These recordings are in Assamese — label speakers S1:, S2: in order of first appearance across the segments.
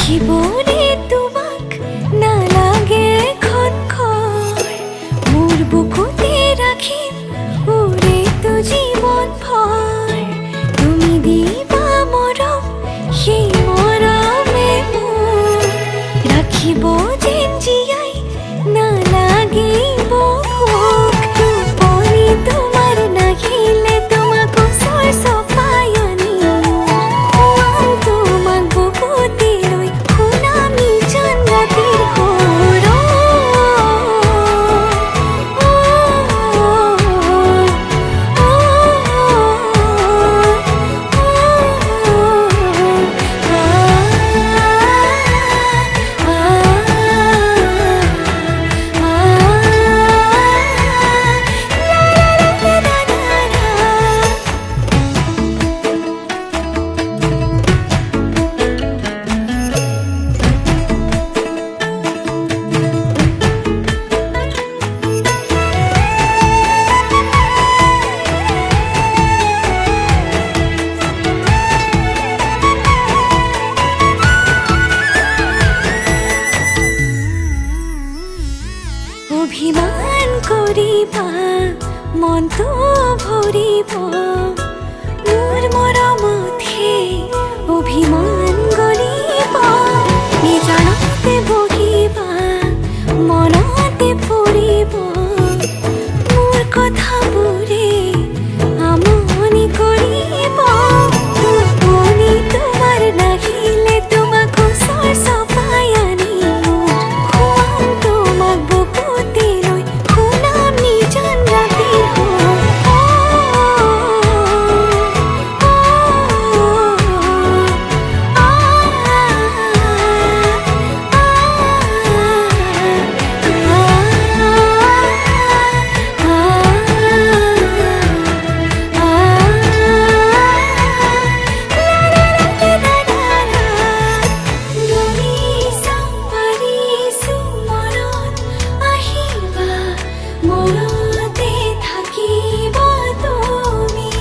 S1: ৰাখিবনে তোমাক নালাগে খনখৰ মোৰ বুকুতে ৰাখিম উৰেটো জীৱন ভৰ তুমি দিবা মৰম সেই মৰমে মোৰ ৰাখিব যেন জীয়াই নালাগিব ভোক টোপনি তোমাৰ নাহিলে তোমাক ওচৰ চপাই আনিম খুৱাম তোমাক বুকুতে লৈ শুনাম নিজান ৰাতিৰ সুৰ অভিমান কৰিবা মনটো ভৰিব মোৰ মৰমতহে অভিমান গলিব নিজানতে বহিবা মনতে পৰিব মোৰ কথাবোৰে আমনি কৰিব টোপনি তোমাৰ নাহিলে তোমাক ওচৰ চপাই আনিম খুৱাম তোমাক বুকুতে লৈ শুনাম নিজান ৰাতিৰ সুৰ মনতে থাকিবা তুমি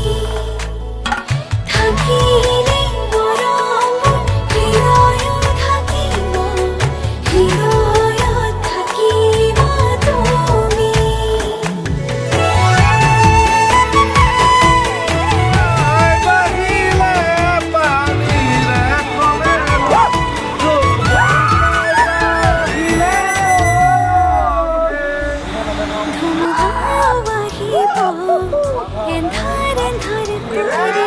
S1: থাকিলে মৰম হৃদয়ত থাকিব হৃদয়ত থাকিবা তুমি এন্ধাৰ এন্ধাৰ কৰি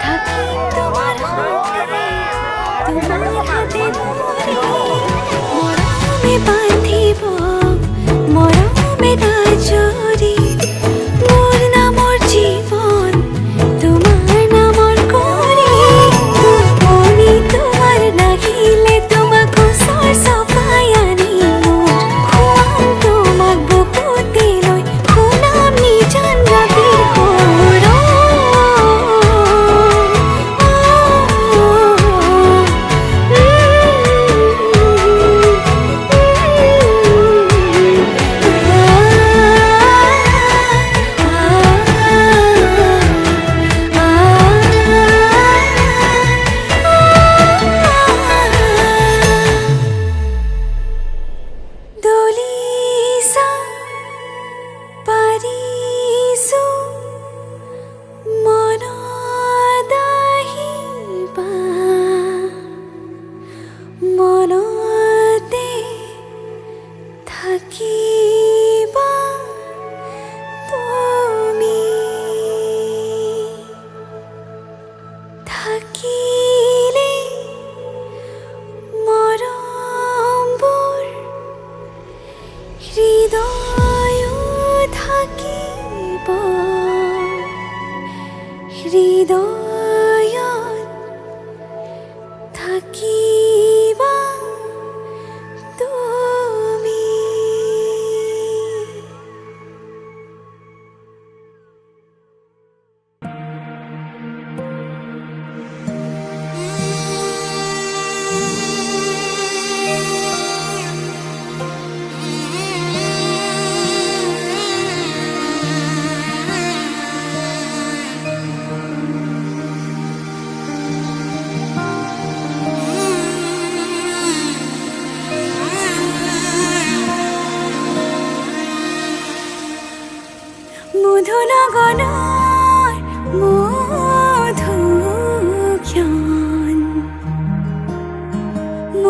S1: থাকিম তোমাৰ হাতে তোমাৰ হাতে ধৰি মৰমে বান্ধিব মৰমে আজৰি মোৰ নামৰ জীৱন তোমাৰ নামৰ কৰি টোপনি তোমাৰ নাহিলে তোমাক ওচৰ চপাই আনিম খুৱাম তোমাক বুকুতে লৈ শুনাম নিজান ৰাতিৰ সুৰ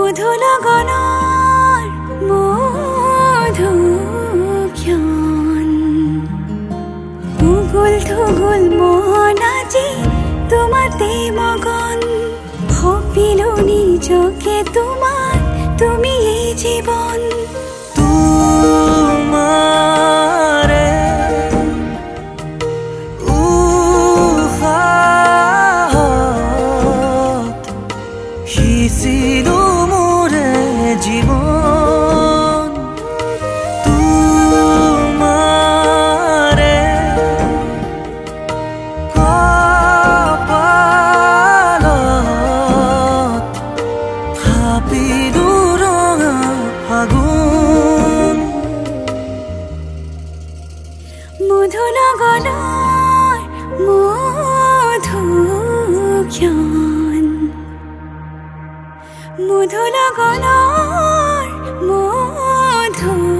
S1: মধু লগনৰ মধুক্ষণ উগুল থুগুল মন আজি তোমাতে মগন সপিলো নিজকে তোমাৰ তুমি এই জীৱন
S2: তোমাৰে উশাহত সিঁচিলো মোৰে জীৱন তোমাৰে কপালত থাপিলো ৰঙা ফাগুন
S1: মধু লগনৰ মধুক্ষণ মধু লগনৰ মধুক্ষণ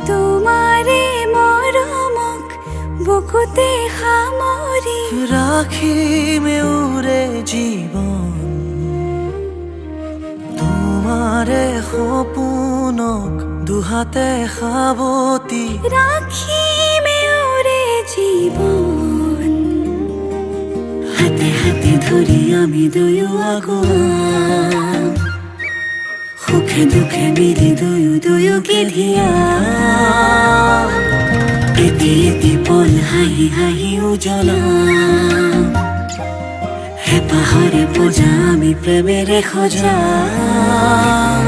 S1: তোমাৰে মৰমক বুকুতে সামৰি
S2: ৰাখিমে উৰে জীৱন তোমাৰে সপোনক দুহাতে সাৱতি
S1: ৰাখিমে উৰে জীৱন হাতে হাতে ধৰি আমি দুয়ো আগুৱাম সুখে দুখে মিলি দুয়োকে ধিয়াম এটি এটি পল হাঁহি হাঁহি উজ্বলাম হেঁপাহৰে পূজা আমি প্ৰেমেৰে সজাম